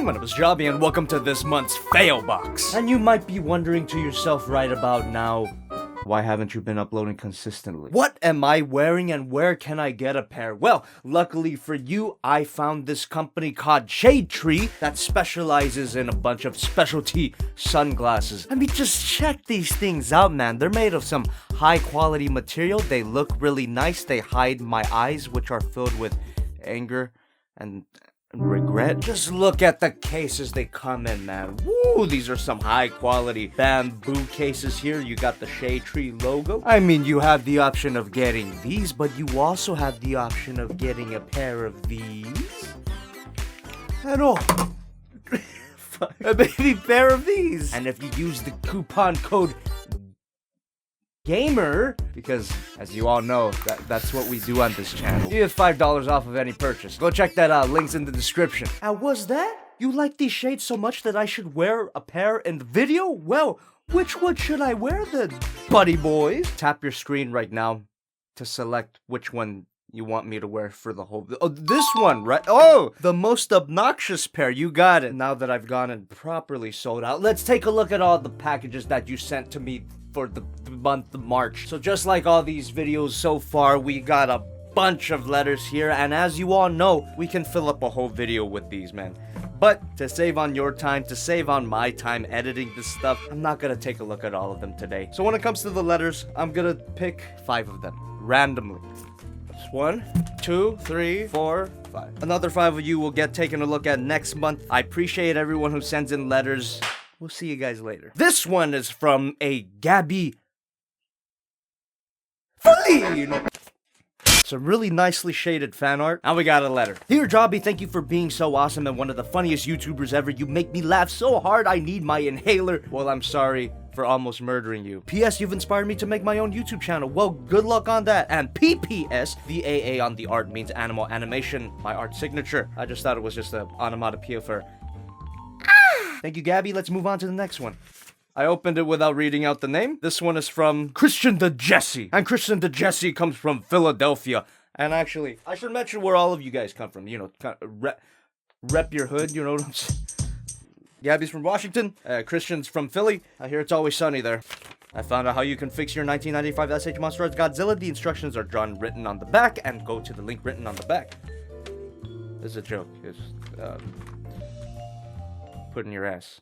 my name is Jobby and welcome to this month's fAIL box. And you might be wondering to yourself right about now, why haven't you been uploading consistently? What am I wearing and where can I get a pair? Well, luckily for you, I found this company called Shade Tree that specializes in a bunch of specialty sunglasses. I mean, just check these things out, man. They're made of some high quality material. They look really nice. They hide my eyes, which are filled with anger and regret. Just look at the cases they come in, man. Woo, these are some high quality bamboo cases here. You got the Shade Tree logo. I mean, you have the option of getting these, but you also have the option of getting a pair of these. And a baby pair of these. And if you use the coupon code GAMER, because as you all know, that's what we do on this channel, you get $5 off of any purchase. Go check that out, links in the description. And was that? You like these shades so much that I should wear a pair in the video? Well, which one should I wear then, buddy boys? Tap your screen right now to select which one you want me to wear for the whole video. Oh, this one, right? Oh, the most obnoxious pair. You got it. Now that I've gone and properly sold out, let's take a look at all the packages that you sent to me for the month of March. So just like all these videos so far, we got a bunch of letters here, and as you all know, we can fill up a whole video with these, man. But to save on your time, to save on my time editing this stuff, I'm not gonna take a look at all of them today. So when it comes to the letters, I'm gonna pick 5 of them randomly. 1, 2, 3, 4, 5. Another 5 of you will get taken a look at next month. I appreciate everyone who sends in letters. We'll see you guys later. This one is from a Gabby Feline. Some really nicely shaded fan art. Now we got a letter. Dear Jobby, thank you for being so awesome and one of the funniest YouTubers ever. You make me laugh so hard I need my inhaler. Well, I'm sorry for almost murdering you. P.S. You've inspired me to make my own YouTube channel. Well, good luck on that. And P.P.S. The AA on the art means animal animation, my art signature. I just thought it was just an onomatopoeia for Thank you, Gabby. Let's move on to the next one. I opened it without reading out the name. This one is from Christian the Jesse. And Christian the Jesse comes from Philadelphia. And actually, I should mention where all of you guys come from. You know, kind of rep your hood, you know what I'm saying? Gabby's from Washington. Christian's from Philly. I hear it's always sunny there. I found out how you can fix your 1995 SH Monsters Godzilla. The instructions are written on the back, and go to the link written on the back. This is a joke. It's, put in your ass.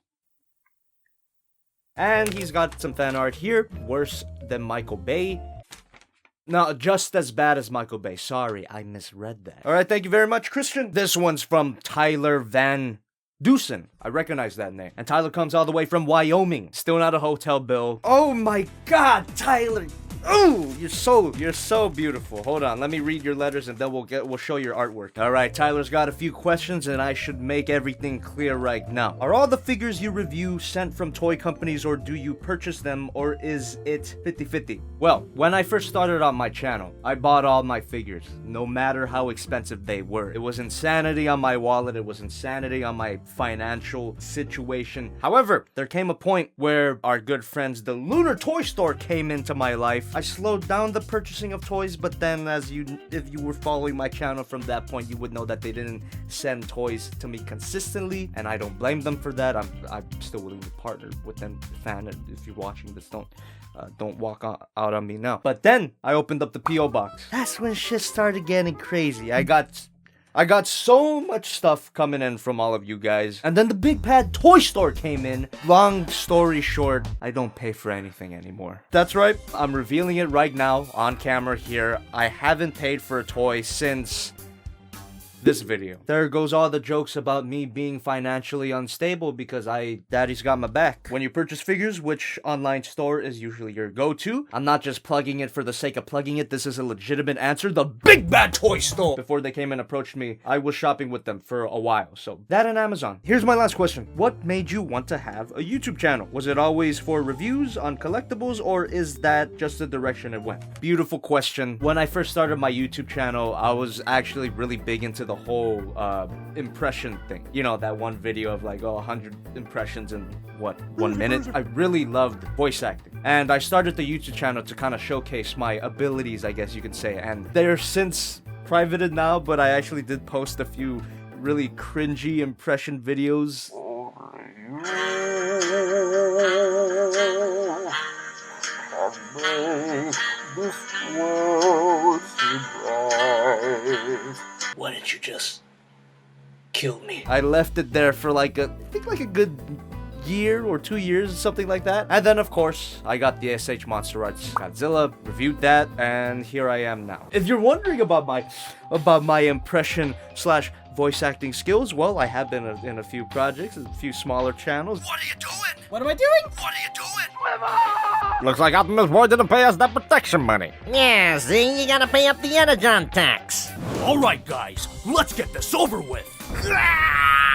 And he's got some fan art here. Worse than Michael Bay. No, just as bad as Michael Bay. Sorry, I misread that. Alright, thank you very much, Christian. This one's from Tyler Van Dusen. I recognize that name. And Tyler comes all the way from Wyoming. Still not a hotel bill. Oh my god, Tyler! Oh, you're so beautiful. Hold on, let me read your letters and then we'll show your artwork. All right, Tyler's got a few questions and I should make everything clear right now. Are all the figures you review sent from toy companies or do you purchase them or is it 50-50? Well, when I first started on my channel, I bought all my figures, no matter how expensive they were. It was insanity on my wallet, it was insanity on my financial situation. However, there came a point where our good friends, the Lunar Toy Store, came into my life. I slowed down the purchasing of toys, but then if you were following my channel from that point, you would know that they didn't send toys to me consistently, and I don't blame them for that. I'm still willing to partner with them, fan. If you're watching this, don't walk out on me now. But then I opened up the PO box. That's when shit started getting crazy. I got so much stuff coming in from all of you guys. And then the Big Bad Toy Store came in. Long story short, I don't pay for anything anymore. That's right, I'm revealing it right now on camera here. I haven't paid for a toy since this video. There goes all the jokes about me being financially unstable because daddy's got my back. When you purchase figures, which online store is usually your go-to? I'm not just plugging it for the sake of plugging it. This is a legitimate answer. The Big Bad Toy Store! Before they came and approached me, I was shopping with them for a while. So that and Amazon. Here's my last question. What made you want to have a YouTube channel? Was it always for reviews on collectibles or is that just the direction it went? Beautiful question. When I first started my YouTube channel, I was actually really big into the whole impression thing. You know, that one video of like, 100 impressions in what, 1 minute? I really loved voice acting. And I started the YouTube channel to kind of showcase my abilities, I guess you could say. And they're since privated now, but I actually did post a few really cringy impression videos. Why didn't you just kill me? I left it there for like I think like a good year or 2 years, something like that. And then of course, I got the SH Monster Arts Godzilla, reviewed that, and here I am now. If you're wondering about my impression slash voice acting skills, well, I have been in a few projects, a few smaller channels. What are you doing? What am I doing? What are you doing? Looks like Optimus Boy didn't pay us that protection money. Yeah, see, you gotta pay up the energon tax. Alright guys, let's get this over with.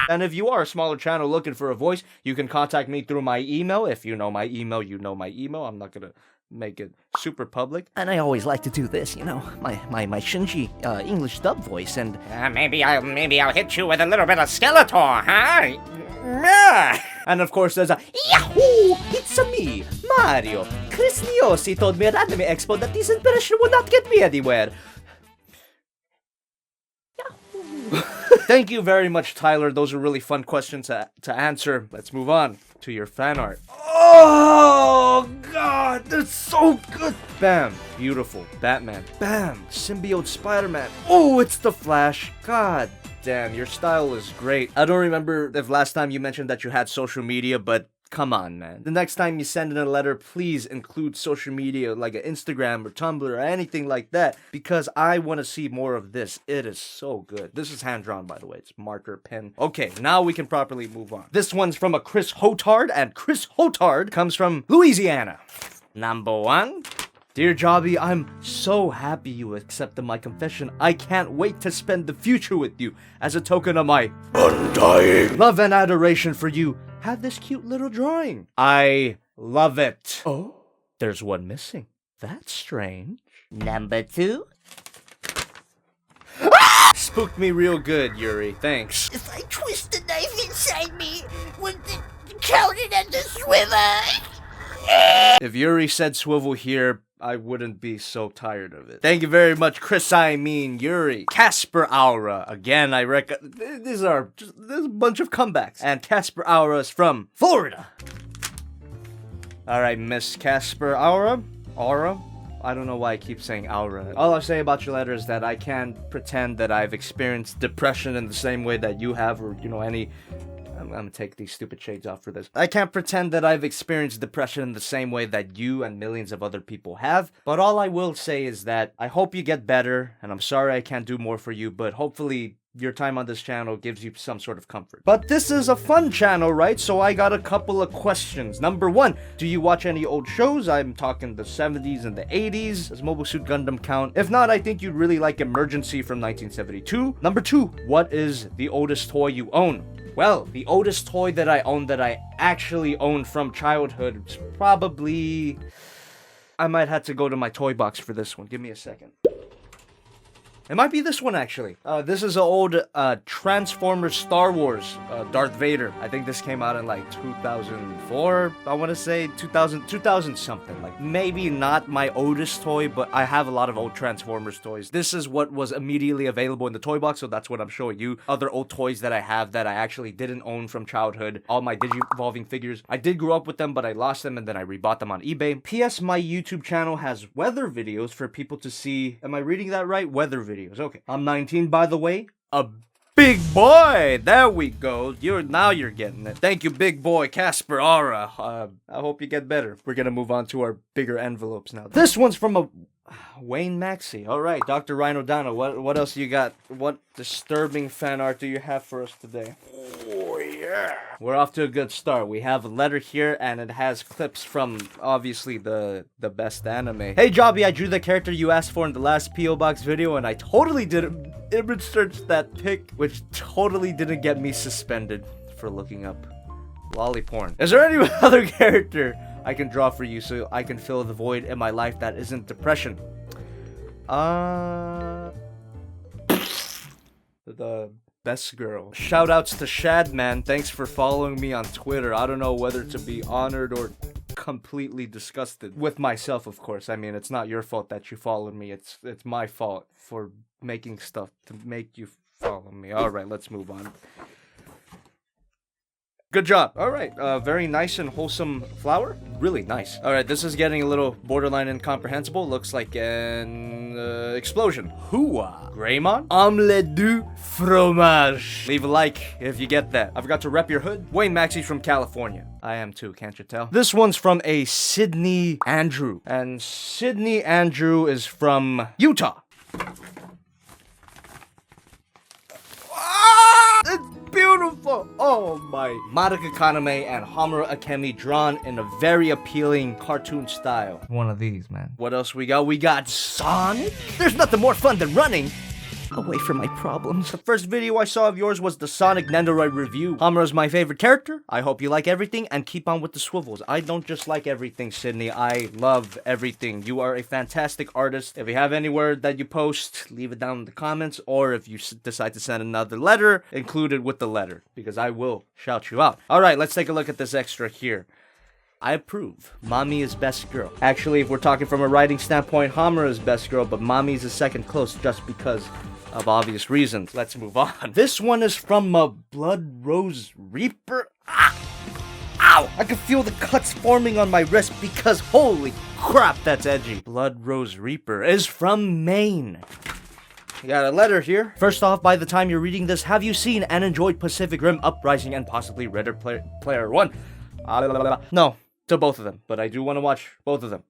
And if you are a smaller channel looking for a voice, you can contact me through my email. If you know my email, you know my email. I'm not gonna make it super public. And I always like to do this, you know, my Shinji English dub voice, and Maybe I'll hit you with a little bit of Skeletor, huh? And of course, there's a Yahoo! It's me, Mario. Chris Niosi told me at Anime Expo that this impression would not get me anywhere. Thank you very much, Tyler. Those are really fun questions to answer. Let's move on to your fan art. Oh, God, that's so good. Bam, beautiful. Batman. Bam, symbiote Spider-Man. Oh, it's the Flash. God damn, your style is great. I don't remember if last time you mentioned that you had social media, but come on, man. The next time you send in a letter, please include social media like an Instagram or Tumblr or anything like that, because I want to see more of this. It is so good. This is hand-drawn, by the way. It's marker, pen. Okay, now we can properly move on. This one's from a Chris Hotard, and Chris Hotard comes from Louisiana. Number 1. Dear Jobby, I'm so happy you accepted my confession. I can't wait to spend the future with you. As a token of my Undying love and adoration for you, have this cute little drawing. I love it. Oh? There's one missing. That's strange. number 2. Spooked me real good, Yuri. Thanks. If I twist the knife inside me, would it count it as a swivel? If Yuri said swivel here, I wouldn't be so tired of it. Thank you very much, Chris. I mean Yuri. Casper Aura. Again, I reckon there's a bunch of comebacks. And Casper Aura is from Florida. Alright, Miss Casper Aura. I don't know why I keep saying aura. All I'll say about your letter is that I can't pretend that I've experienced depression in the same way that you have, or, you know, any... I'm gonna take these stupid shades off for this. I can't pretend that I've experienced depression in the same way that you and millions of other people have, but all I will say is that I hope you get better, and I'm sorry I can't do more for you, but hopefully your time on this channel gives you some sort of comfort. But this is a fun channel, right? So I got a couple of questions. Number 1, do you watch any old shows? I'm talking the 70s and the 80s. Does Mobile Suit Gundam count? If not, I think you'd really like Emergency from 1972. Number 2, what is the oldest toy you own? Well, the oldest toy that I own that I actually owned from childhood is probably... I might have to go to my toy box for this one. Give me a second. It might be this one, actually. This is an old Transformers Star Wars Darth Vader. I think this came out in like 2004, I want to say. 2000 something. Like, maybe not my oldest toy, but I have a lot of old Transformers toys. This is what was immediately available in the toy box, so that's what I'm showing you. Other old toys that I have that I actually didn't own from childhood. All my Digi-Evolving figures. I did grow up with them, but I lost them and then I rebought them on eBay. P.S. My YouTube channel has weather videos for people to see. Am I reading that right? Weather videos. Okay. I'm 19, by the way. A big boy! There we go. Now you're getting it. Thank you, big boy Casper Aura. I hope you get better. We're gonna move on to our bigger envelopes now. This one's from a Wayne Maxey. Alright, Dr. Rhino Dano, what else you got? What disturbing fan art do you have for us today? Oh yeah. We're off to a good start. We have a letter here, and it has clips from, obviously, the best anime. Hey, Jobby, I drew the character you asked for in the last P.O. Box video, and I totally didn't image search that pic, which totally didn't get me suspended for looking up lolly porn. Is there any other character I can draw for you so I can fill the void in my life that isn't depression? The best girl. Shoutouts to Shadman. Thanks for following me on Twitter. I don't know whether to be honored or completely disgusted with myself, of course. I mean, it's not your fault that you followed me. It's my fault for making stuff to make you follow me. All right, let's move on. Good job. All right, very nice and wholesome flower. Really nice. All right, this is getting a little borderline incomprehensible. Looks like an explosion. Hooah. Greymon? Omelette du fromage. Leave a like if you get that. I forgot to rep your hood. Wayne Maxey's from California. I am too, can't you tell? This one's from a Sydney Andrew. And Sydney Andrew is from Utah. It's beautiful. Oh my. Madoka Kaname and Hamura Akemi drawn in a very appealing cartoon style. One of these, man. What else we got? We got Sonic. There's nothing more fun than running away from my problems. The first video I saw of yours was the Sonic Nendoroid review. Hamura's my favorite character. I hope you like everything and keep on with the swivels. I don't just like everything, Sydney. I love everything. You are a fantastic artist. If you have any word that you post, leave it down in the comments. Or if you decide to send another letter, include it with the letter, because I will shout you out. All right, let's take a look at this extra here. I approve. Mommy is best girl. Actually, if we're talking from a writing standpoint, Hamura is best girl, but Mommy is a second close just because of obvious reasons. Let's move on. This one is from a Blood Rose Reaper. Ah! Ow! I can feel the cuts forming on my wrist because holy crap, that's edgy. Blood Rose Reaper is from Maine. You got a letter here. First off, by the time you're reading this, have you seen and enjoyed Pacific Rim Uprising and possibly Ready Player One? No, to both of them, but I do want to watch both of them.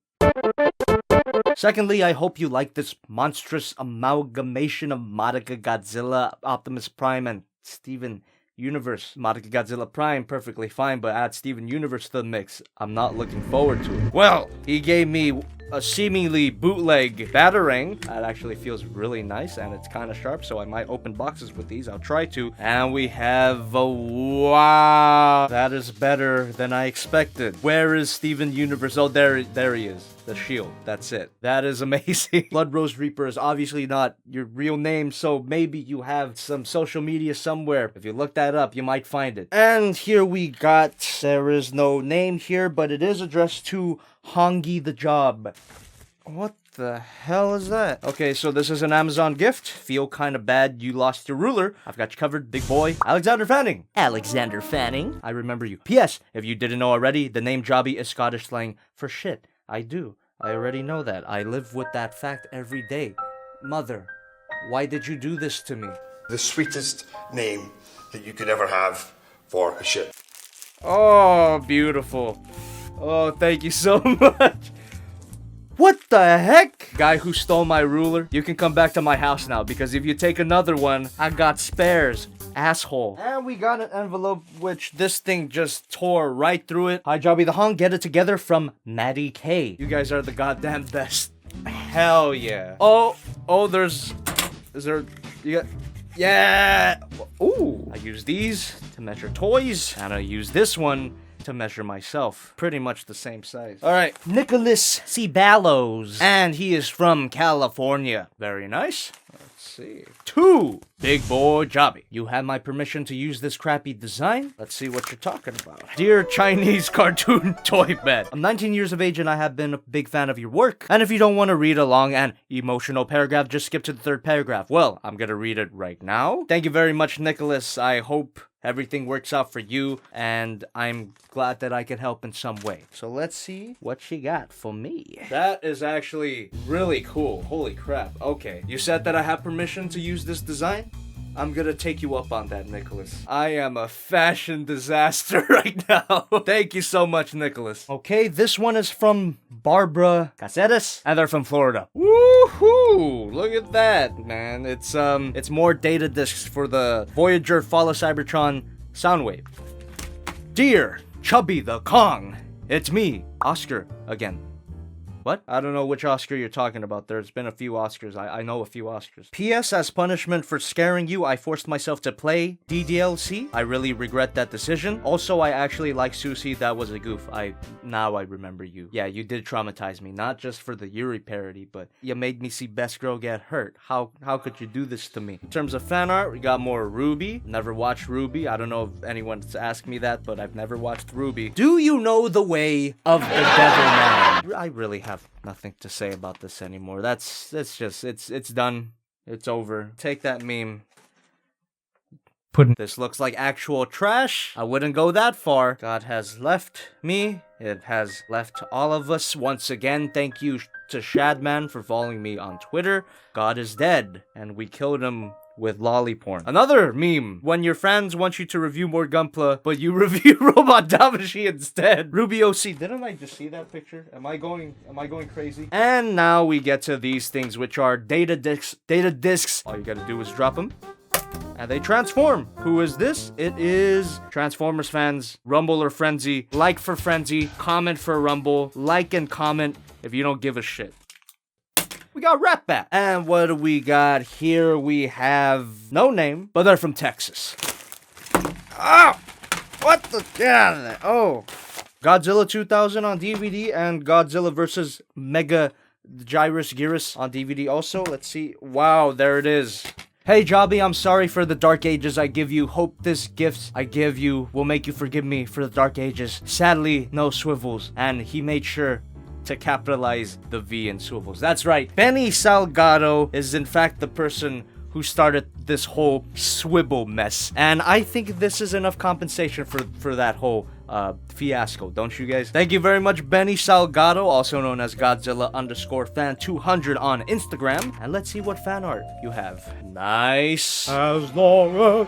Secondly, I hope you like this monstrous amalgamation of Madoka Godzilla, Optimus Prime, and Steven Universe. Madoka Godzilla Prime, perfectly fine, but add Steven Universe to the mix. I'm not looking forward to it. Well, he gave me a seemingly bootleg Batarang. That actually feels really nice, and it's kind of sharp, so I might open boxes with these. I'll try to. And we have a wow. That is better than I expected. Where is Steven Universe? Oh, there he is. The shield. That's it. That is amazing. Blood Rose Reaper is obviously not your real name, so maybe you have some social media somewhere. If you look that up, you might find it. And here we got, there is no name here, but it is addressed to Hongi the Job. What the hell is that? Okay, so this is an Amazon gift. Feel kind of bad you lost your ruler. I've got you covered, big boy. Alexander Fanning. Alexander Fanning? I remember you. P.S. If you didn't know already, the name Jobby is Scottish slang for shit. I do. I already know that. I live with that fact every day. Mother, why did you do this to me? The sweetest name that you could ever have for a ship. Oh, beautiful. Oh, thank you so much. What the heck? Guy who stole my ruler, you can come back to my house now, because if you take another one, I got spares. Asshole. And we got an envelope, which this thing just tore right through it. Hi, JobbytheHong. Get it together from Maddie K. You guys are the goddamn best. Hell yeah. Oh, is there, you got, yeah. Ooh, I use these to measure toys, and I use this one to measure myself. Pretty much the same size. All right, Nicholas C. Ballows, and he is from California. Very nice. Let's see. 2. Big boy Jobby. You have my permission to use this crappy design? Let's see what you're talking about. Dear Chinese cartoon toy bed. I'm 19 years of age and I have been a big fan of your work. And if you don't want to read a long and emotional paragraph, just skip to the 3rd paragraph. Well, I'm gonna read it right now. Thank you very much, Nicholas. I hope everything works out for you, and I'm glad that I can help in some way. So let's see what she got for me. That is actually really cool. Holy crap. Okay, you said that I have permission to use this design? I'm gonna take you up on that, Nicholas. I am a fashion disaster right now. Thank you so much, Nicholas. Okay, this one is from Barbara Caceres, and they're from Florida. Woohoo! Look at that, man. It's more data discs for the Voyager Follow Cybertron Soundwave. Dear Chubby the Kong, it's me, Oscar, again. What? I don't know which Oscar you're talking about. There's been a few Oscars. I know a few Oscars. P.S. As punishment for scaring you, I forced myself to play DDLC. I really regret that decision. Also, I actually like Susie. That was a goof. Now I remember you. Yeah, you did traumatize me. Not just for the Yuri parody, but you made me see Best Girl get hurt. How could you do this to me? In terms of fan art, we got more Ruby. Never watched Ruby. I don't know if anyone's asked me that, but I've never watched Ruby. Do you know the way of the devil man? I really have nothing to say about this anymore. It's done. It's over. Take that meme. This looks like actual trash. I wouldn't go that far. God has left me. It has left all of us. Once again, thank you to Shadman for following me on Twitter. God is dead, and we killed him with lolly porn. Another meme. When your fans want you to review more Gunpla, but you review Robot Damashi instead. Ruby OC. Didn't I just see that picture? Am I going crazy? And now we get to these things, which are data discs. Data discs. All you gotta do is drop them, and they transform. Who is this? It is Transformers fans. Rumble or Frenzy. Like for Frenzy. Comment for Rumble. Like and comment if you don't give a shit. We got Rat Bat. And what do we got here? We have no name, but they're from Texas. Oh! What the? Get out of there. Oh. Godzilla 2000 on DVD and Godzilla vs. Mega Gyrus Gyrus on DVD also. Let's see. Wow, there it is. Hey Jobby, I'm sorry for the dark ages I give you. Hope this gift I give you will make you forgive me for the dark ages. Sadly, no swivels. And he made sure to capitalize the V in swivels. That's right. Benny Salgado is in fact the person who started this whole swivel mess. And I think this is enough compensation for that whole fiasco, don't you guys? Thank you very much, Benny Salgado, also known as Godzilla_fan200 on Instagram. And let's see what fan art you have. Nice. As long as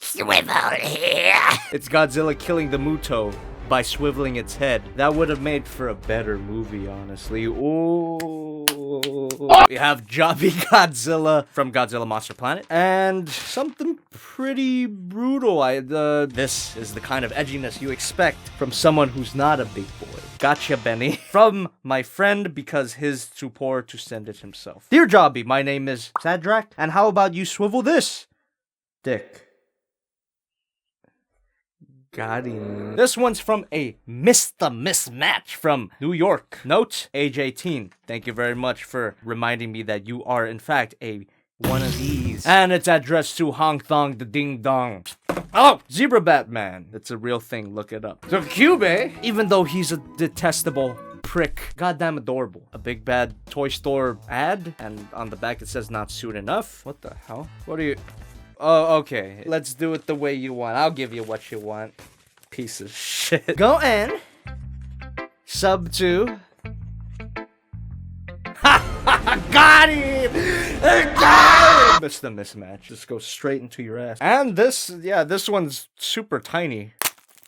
Swivel here. it's Godzilla killing the Muto by swiveling its head. That would have made for a better movie, honestly. Ooh. We have Jobby Godzilla from Godzilla Monster Planet. And something pretty brutal. This is the kind of edginess you expect from someone who's not a big boy. Gotcha, Benny. From my friend, because he's too poor to send it himself. Dear Jobby, my name is Sadrak, and how about you swivel this? Dick. Got him. This one's from a Mr. Mismatch from New York. Note, age 18. Thank you very much for reminding me that you are, in fact, one of these. And it's addressed to Hong Thong the Ding Dong. Oh, Zebra Batman. It's a real thing. Look it up. So Cube, even though he's a detestable prick, goddamn adorable. A big bad toy store ad, and on the back it says not soon enough. What the hell? What are you... Oh, okay. Let's do it the way you want. I'll give you what you want. Piece of shit. Go in. Sub 2. Ha! Got him! Got him! Missed the mismatch. Just go straight into your ass. And this one's super tiny.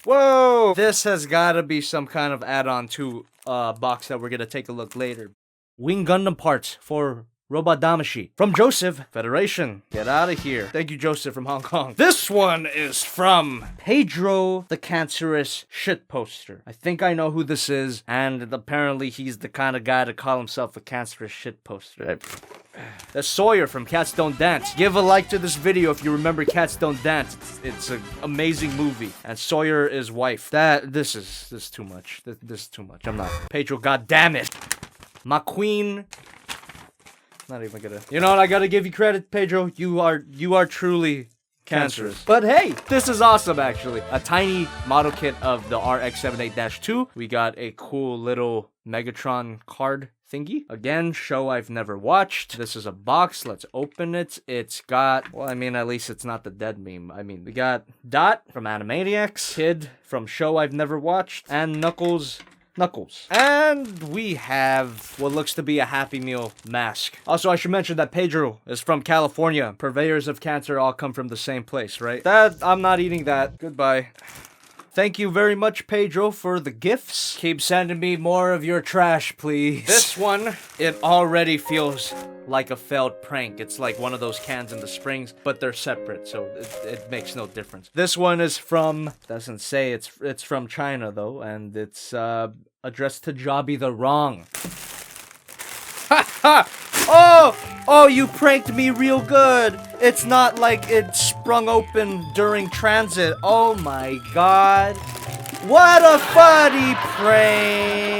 Whoa! This has gotta be some kind of add-on to a box that we're gonna take a look later. Wing Gundam parts for Robot Damashi. From Joseph, Federation. Get out of here. Thank you, Joseph from Hong Kong. This one is from Pedro the Cancerous Shit Poster. I think I know who this is, and apparently he's the kind of guy to call himself a cancerous shit poster. That's Sawyer from Cats Don't Dance. Give a like to this video if you remember Cats Don't Dance. It's an amazing movie. And Sawyer is wife. This is too much. This is too much. I'm not. Pedro, goddammit. My queen. Not even gonna. You know what? I gotta give you credit, Pedro. You are truly cancerous. But hey, this is awesome, actually. A tiny model kit of the RX-78-2. We got a cool little Megatron card thingy. Again, show I've never watched. This is a box. Let's open it. It's got, well, I mean, at least it's not the dead meme. I mean, we got Dot from Animaniacs, Kid from show I've never watched, and Knuckles. And we have what looks to be a Happy Meal mask. Also, I should mention that Pedro is from California. Purveyors of cancer all come from the same place, right? I'm not eating that. Goodbye. Thank you very much, Pedro, for the gifts. Keep sending me more of your trash, please. This one, it already feels like a failed prank. It's like one of those cans in the springs, but they're separate, so it makes no difference. This one is from, doesn't say, it's from China though, and it's addressed to JobbytheHong. Ha ha! Oh, you pranked me real good. It's not like it sprung open during transit. Oh my god. What a funny prank.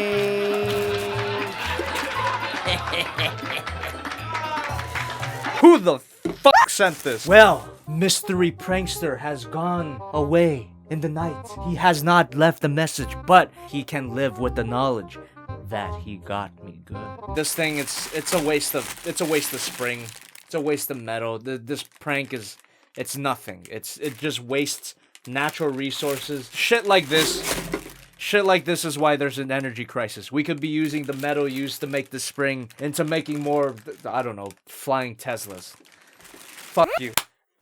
Who the fuck sent this? Well, mystery prankster has gone away in the night. He has not left a message, but he can live with the knowledge that he got me good. This thing, it's a waste of spring. It's a waste of metal. This prank it's nothing. It just wastes natural resources. Shit like this is why there's an energy crisis. We could be using the metal used to make the spring into making more, I don't know, flying Teslas. Fuck you.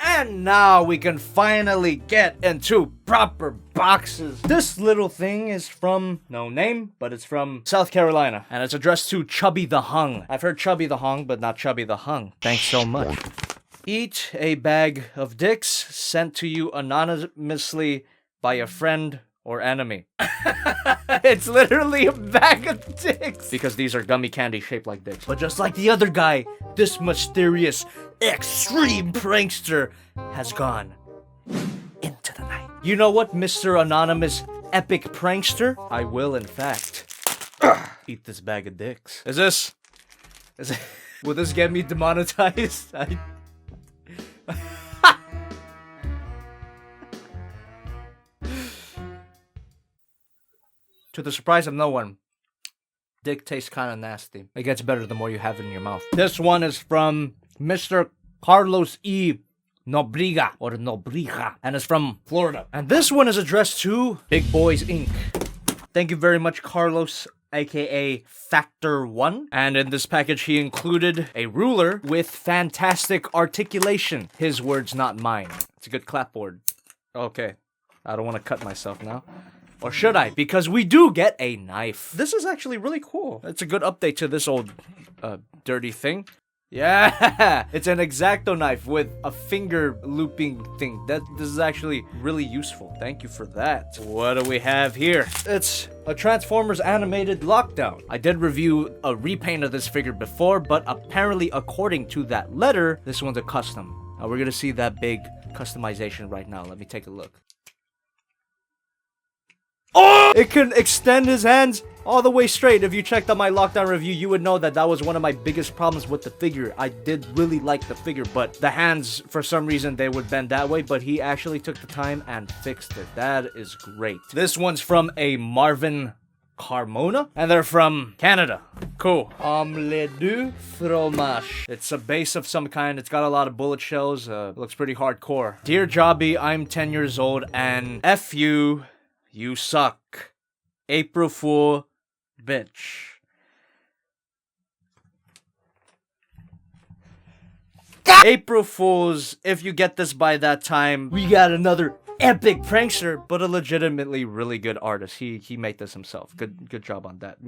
And now we can finally get into proper boxes. This little thing is from, no name, but it's from South Carolina. And it's addressed to JobbytheHong. I've heard JobbytheHong, but not JobbytheHong. Thanks so much. Eat a bag of dicks sent to you anonymously by a friend or enemy. It's literally a bag of dicks. Because these are gummy candy shaped like dicks. But just like the other guy, this mysterious extreme prankster has gone into the night. You know what, Mr. Anonymous Epic Prankster? I will, in fact, eat this bag of dicks. Will this get me demonetized? To the surprise of no one, dick tastes kind of nasty. It gets better the more you have it in your mouth. This one is from Mr. Carlos E. Nobriga, or Nobriga, and it's from Florida. And this one is addressed to Big Boys Inc. Thank you very much, Carlos, aka Factor 1. And in this package, he included a ruler with fantastic articulation. His words, not mine. It's a good clapboard. Okay, I don't want to cut myself now. Or should I? Because we do get a knife. This is actually really cool. It's a good update to this old dirty thing. Yeah, it's an X-Acto knife with a finger looping thing. This is actually really useful. Thank you for that. What do we have here? It's a Transformers animated lockdown. I did review a repaint of this figure before, but apparently according to that letter, this one's a custom. Now we're gonna see that big customization right now. Let me take a look. Oh! It can extend his hands all the way straight. If you checked out my lockdown review, you would know that that was one of my biggest problems with the figure. I did really like the figure, but the hands, for some reason, they would bend that way, but he actually took the time and fixed it. That is great. This one's from a Marvin Carmona, and they're from Canada. Cool. Omelette du fromage. It's a base of some kind. It's got a lot of bullet shells. Looks pretty hardcore. Dear Jobby, I'm 10 years old, and F you. You suck. April Fool, bitch. April Fools, if you get this by that time, we got another epic prankster, but a legitimately really good artist. He made this himself. Good job on that.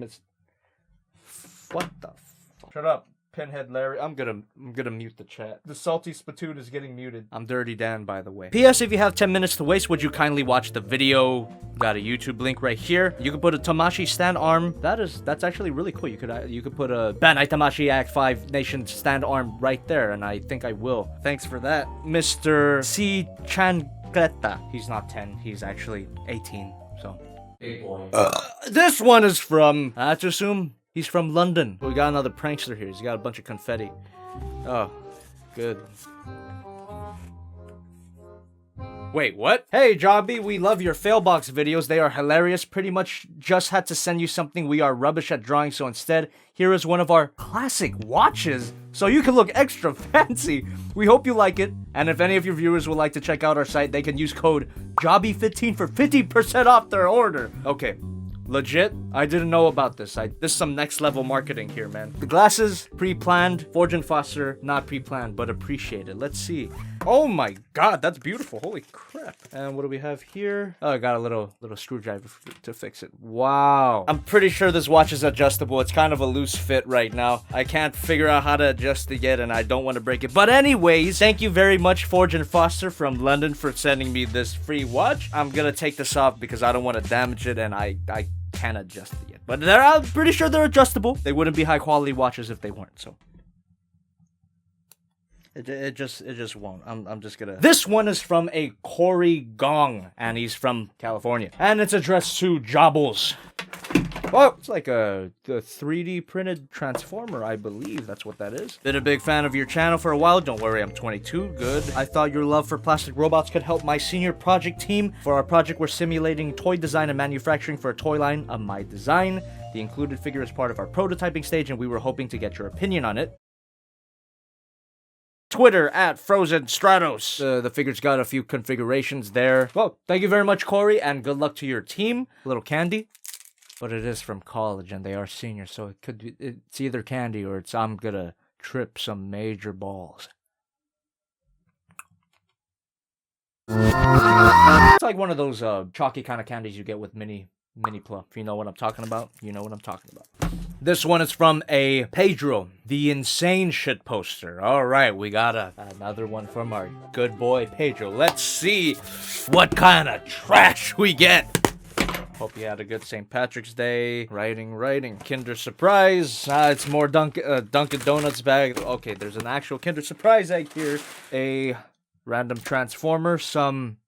What the fuck? Shut up, Pinhead Larry. I'm gonna mute the chat. The salty spittoon is getting muted. I'm Dirty Dan, by the way. P.S. If you have 10 minutes to waste, would you kindly watch the video? Got a YouTube link right here. You can put a Tamashi stand arm. That's actually really cool. You could put a Banai Tamashi Act 5 Nation stand arm right there, and I think I will. Thanks for that, Mr. C. Chancleta. He's not 10. He's actually 18. So big boy. This one is from, I have to assume, he's from London. We got another prankster here. He's got a bunch of confetti. Oh, good. Wait, what? Hey, Jobby, we love your Failbox videos. They are hilarious. Pretty much just had to send you something. We are rubbish at drawing, so instead, here is one of our classic watches, so you can look extra fancy. We hope you like it. And if any of your viewers would like to check out our site, they can use code JOBBY15 for 50% off their order. Okay. Legit? I didn't know about this. This is some next level marketing here, man. The glasses, pre-planned. Forge and Foster, not pre-planned, but appreciated. Let's see. Oh my god, that's beautiful. Holy crap. And what do we have here? Oh, I got a little screwdriver to fix it. Wow. I'm pretty sure this watch is adjustable. It's kind of a loose fit right now. I can't figure out how to adjust it yet, and I don't want to break it. But anyways, thank you very much, Forge and Foster from London, for sending me this free watch. I'm gonna take this off because I don't want to damage it, and I can't adjust it yet. But I'm pretty sure they're adjustable. They wouldn't be high quality watches if they weren't, so. It just won't. I'm just gonna. This one is from a Corey Gong, and he's from California, and it's addressed to Jobbles. Well, it's like a 3D printed transformer, I believe that's what that is. Been a big fan of your channel for a while. Don't worry, I'm 22. Good. I thought your love for plastic robots could help my senior project team. For our project, we're simulating toy design and manufacturing for a toy line of my design. The included figure is part of our prototyping stage, and we were hoping to get your opinion on it. Twitter at Frozen Stratos. The figure's got a few configurations there. Well, thank you very much, Corey, and good luck to your team. A little candy. But it is from college, and they are seniors, so it's either candy or it's I'm gonna trip some major balls. It's like one of those chalky kind of candies you get with mini plum. If you know what I'm talking about, you know what I'm talking about. This one is from a Pedro, the insane shit poster. All right, we got another one from our good boy Pedro. Let's see what kind of trash we get. Hope you had a good St. Patrick's Day. Writing. Kinder Surprise. It's more Dunkin' Donuts bag. Okay, there's an actual Kinder Surprise egg here. A random Transformer. Some...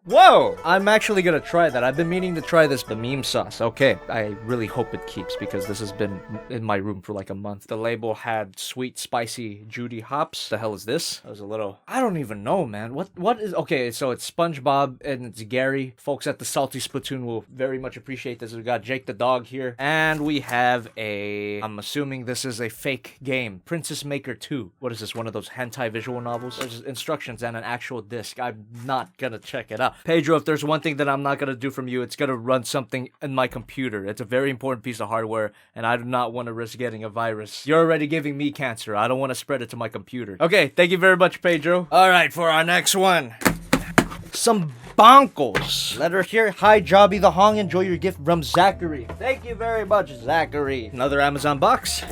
Whoa! I'm actually gonna try that. I've been meaning to try this, the meme sauce. Okay, I really hope it keeps because this has been in my room for like a month. The label had sweet, spicy Judy hops. The hell is this? That was a little... I don't even know, man. What is... Okay, so it's SpongeBob and it's Gary. Folks at the Salty Splatoon will very much appreciate this. We got Jake the dog here. And we have a... I'm assuming this is a fake game. Princess Maker 2. What is this? One of those hentai visual novels? There's instructions and an actual disc. I'm not gonna check it out. Pedro, if there's one thing that I'm not gonna do from you, it's gonna run something in my computer. It's a very important piece of hardware, and I do not want to risk getting a virus. You're already giving me cancer. I don't want to spread it to my computer. Okay, thank you very much, Pedro. All right, for our next one. Some bonkles. Letter here. Hi, JobbytheHong. Enjoy your gift from Zachary. Thank you very much, Zachary. Another Amazon box.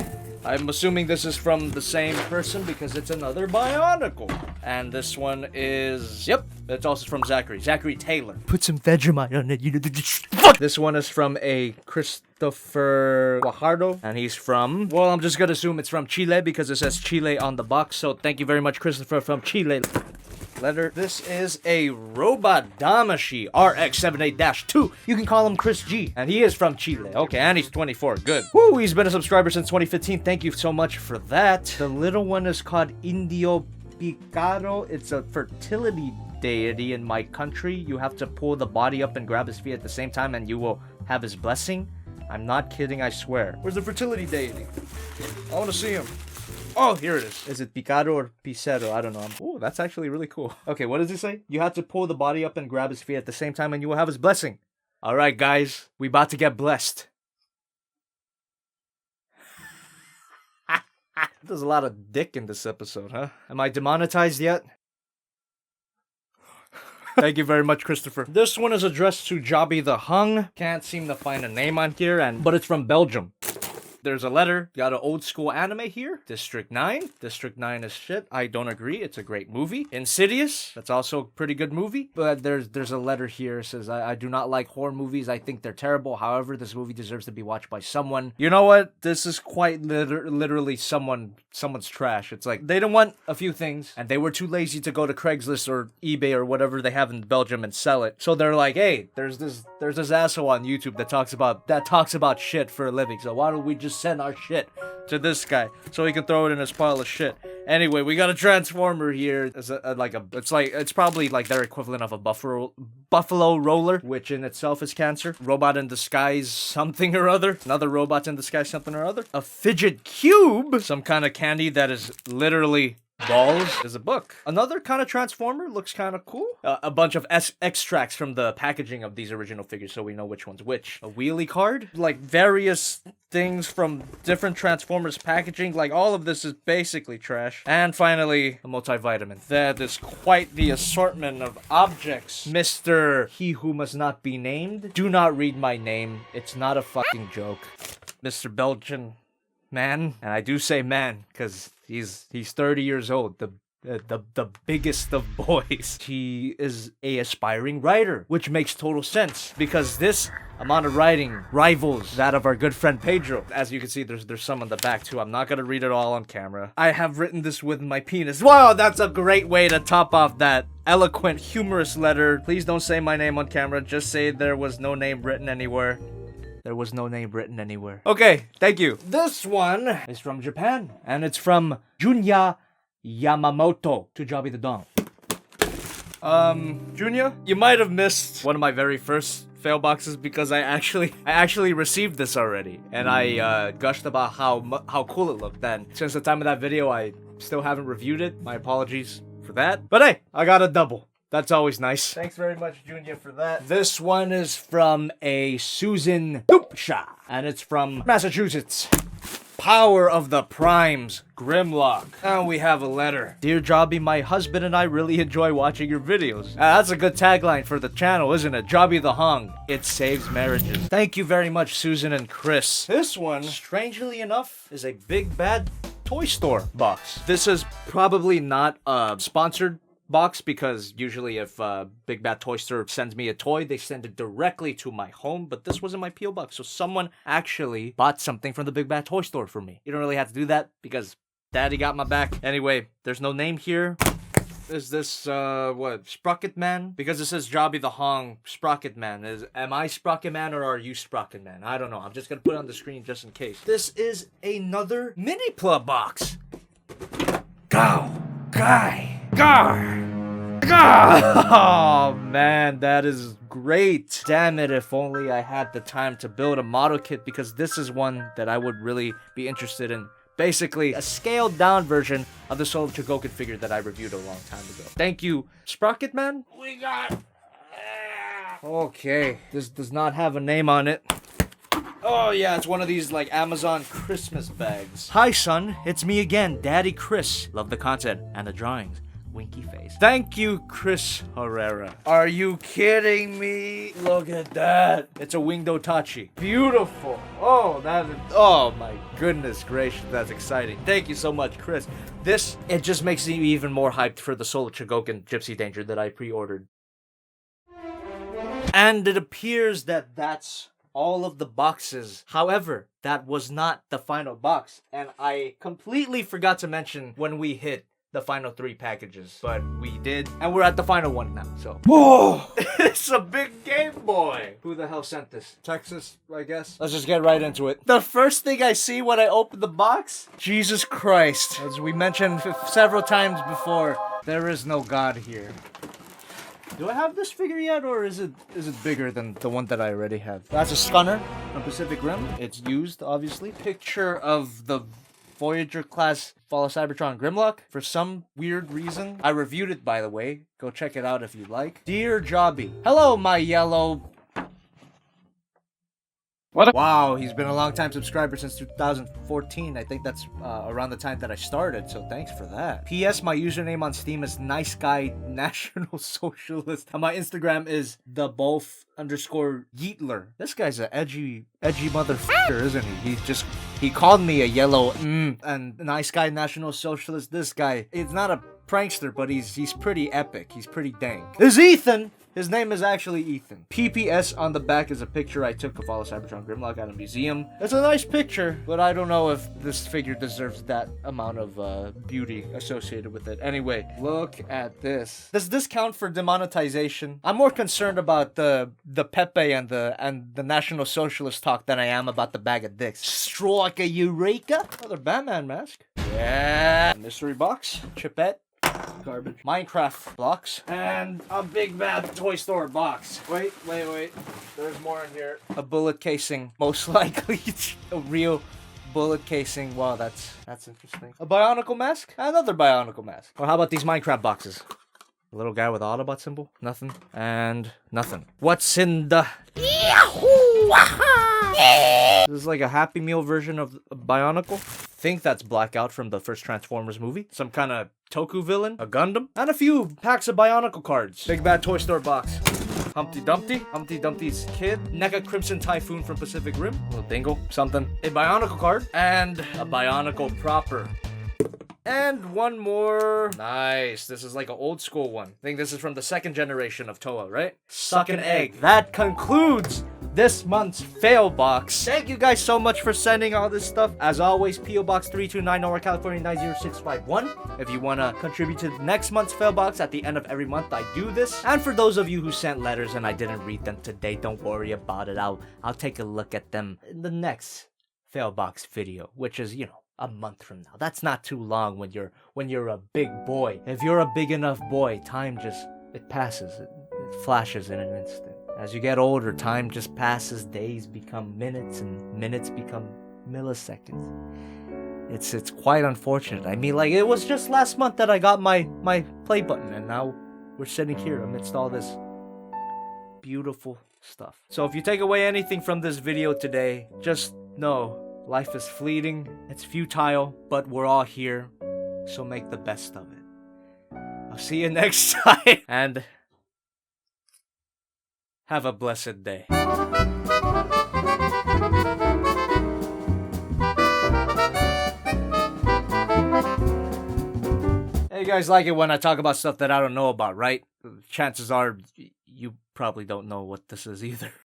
I'm assuming this is from the same person because it's another Bionicle. And this one is... Yep, it's also from Zachary. Zachary Taylor. Put some Vegemite on it. You know, fuck! This one is from a Christopher Guajardo. And he's from... Well, I'm just gonna assume it's from Chile because it says Chile on the box. So thank you very much, Christopher from Chile. Letter. This is a Robot Damashi RX78-2. You can call him Chris G. And he is from Chile. Okay, and he's 24. Good. Woo, he's been a subscriber since 2015. Thank you so much for that. The little one is called Indio Picaro. It's a fertility deity in my country. You have to pull the body up and grab his feet at the same time and you will have his blessing. I'm not kidding, I swear. Where's the fertility deity? I want to see him. Oh, here it is. Is it Picaro or Picero? I don't know. Oh, that's actually really cool. Okay, what does it say? You have to pull the body up and grab his feet at the same time and you will have his blessing. All right, guys. We about to get blessed. There's a lot of dick in this episode, huh? Am I demonetized yet? Thank you very much, Christopher. This one is addressed to JobbytheHong. Can't seem to find a name on here, but it's from Belgium. There's a letter. Got an old school anime here. District 9. District 9 is shit. I don't agree. It's a great movie. Insidious. That's also a pretty good movie. But there's a letter here. It says, I do not like horror movies. I think they're terrible. However, this movie deserves to be watched by someone. You know what? This is quite literally someone's trash. It's like, they didn't want a few things, and they were too lazy to go to Craigslist or eBay or whatever they have in Belgium and sell it. So they're like, hey, there's this asshole on YouTube that talks about shit for a living. So why don't we just send our shit to this guy so he can throw it in his pile of shit? Anyway, we got a Transformer here. It's probably like their equivalent of a buffalo roller, which in itself is cancer. Robot in disguise something or other. Another robot in disguise something or other. A fidget cube. Some kind of candy that is literally balls. There's a book. Another kind of Transformer. Looks kind of cool. A bunch of extracts from the packaging of these original figures so we know which one's which. A wheelie card. Like various things from different Transformers packaging. Like all of this is basically trash. And finally, a multivitamin. That is quite the assortment of objects. Mr. He Who Must Not Be Named. Do not read my name. It's not a fucking joke. Mr. Belgian man. And I do say man because he's 30 years old. The biggest of boys. He is a aspiring writer, which makes total sense because this amount of writing rivals that of our good friend Pedro. As you can see, there's some on the back too. I'm not gonna read it all on camera. I have written this with my penis. Wow, that's a great way to top off that eloquent, humorous letter. Please don't say my name on camera. Just say there was no name written anywhere. There was no name written anywhere. Okay, thank you. This one is from Japan, and it's from Junya Yamamoto to JobbytheHong. Junya, you might have missed one of my very first fail boxes because I actually received this already, and I gushed about how cool it looked. Then, since the time of that video, I still haven't reviewed it. My apologies for that. But hey, I got a double. That's always nice. Thanks very much, Junya, for that. This one is from a Susan Doopsha, and it's from Massachusetts. Power of the Primes, Grimlock. And we have a letter. Dear Jobby, my husband and I really enjoy watching your videos. That's a good tagline for the channel, isn't it? JobbytheHong. It saves marriages. Thank you very much, Susan and Chris. This one, strangely enough, is a Big Bad Toy Store box. This is probably not a sponsored box because usually if Big Bad Toy Store sends me a toy, they send it directly to my home, but this was in my PO box, so someone actually bought something from the Big Bad Toy Store for me. You don't really have to do that because Daddy got my back. Anyway, there's no name here. Is this what, Sprocket Man? Because it says JobbytheHong Sprocket Man. Am I Sprocket Man or are you Sprocket Man? I don't know. I'm just gonna put it on the screen just in case. This is another mini plug box. Go, guy. Gar! Oh man, that is great. Damn it, if only I had the time to build a model kit because this is one that I would really be interested in. Basically, a scaled down version of the Soul Chogokin figure that I reviewed a long time ago. Thank you, Sprocket Man. We got... Okay, this does not have a name on it. Oh yeah, it's one of these like Amazon Christmas bags. Hi son, it's me again, Daddy Chris. Love the content and the drawings. Winky face. Thank you, Chris Herrera. Are you kidding me? Look at that. It's a winged Otachi. Beautiful. Oh, oh my goodness gracious, that's exciting. Thank you so much, Chris. It just makes me even more hyped for the Soul Chogokin Gypsy Danger that I pre-ordered. And it appears that that's all of the boxes. However, that was not the final box. And I completely forgot to mention when we hit the final 3 packages, but we did, and we're at the final one now, so. Whoa! It's a big Game Boy! Who the hell sent this? Texas, I guess? Let's just get right into it. The first thing I see when I open the box? Jesus Christ. As we mentioned several times before, there is no God here. Do I have this figure yet, or is it bigger than the one that I already have? That's a Stunner from Pacific Rim. It's used, obviously. Picture of the Voyager class Fall of Cybertron Grimlock. For some weird reason, I reviewed it, by the way. Go check it out if you like. Dear Jobby, hello my yellow... What? Wow, he's been a long time subscriber since 2014. I think that's around the time that I started, so thanks for that. P.S. My username on Steam is Nice Guy National Socialist. And my Instagram is _Yeetler. This guy's an edgy motherfucker, isn't he? He called me a yellow and Nice Guy National Socialist. This guy, he's not a prankster, but he's pretty epic. He's pretty dank. There's Ethan! His name is actually Ethan. PPS on the back is a picture I took of Fall of Cybertron Grimlock at a museum. It's a nice picture, but I don't know if this figure deserves that amount of beauty associated with it. Anyway, look at this. Does this count for demonetization? I'm more concerned about the Pepe and the National Socialist talk than I am about the bag of dicks. Strike a Eureka! Another Batman mask. Yeah. Mystery box. Chipette. Garbage. Minecraft blocks. And a Big Bad Toy Store box. Wait. There's more in here. A bullet casing. Most likely a real bullet casing. Wow, that's interesting. A bionicle mask? Another bionicle mask. Or how about these Minecraft boxes? A little guy with Autobot symbol? Nothing. And nothing. What's in the... This is like a Happy Meal version of Bionicle. I think that's Blackout from the first Transformers movie. Some kind of Toku villain, a Gundam, and a few packs of Bionicle cards. Big Bad Toy Store box. Humpty Dumpty's kid, NECA Crimson Typhoon from Pacific Rim, little dingle, something. A Bionicle card, and a Bionicle proper. And one more. Nice. This is like an old school one. I think this is from the second generation of Toa, right? Suck an egg. That concludes this month's fail box. Thank you guys so much for sending all this stuff. As always, PO Box 329, Norwalk, California 90651. If you want to contribute to next month's fail box, at the end of every month, I do this. And for those of you who sent letters and I didn't read them today, don't worry about it. I'll take a look at them in the next fail box video, which is, you know, a month from now. That's not too long when you're a big boy. If you're a big enough boy, time just, it passes. It flashes in an instant. As you get older, time just passes, days become minutes, and minutes become milliseconds. It's quite unfortunate. I mean, like, it was just last month that I got my play button, and now we're sitting here amidst all this beautiful stuff. So if you take away anything from this video today, just know life is fleeting, it's futile, but we're all here, so make the best of it. I'll see you next time, and have a blessed day. Hey, you guys like it when I talk about stuff that I don't know about, right? Chances are you probably don't know what this is either.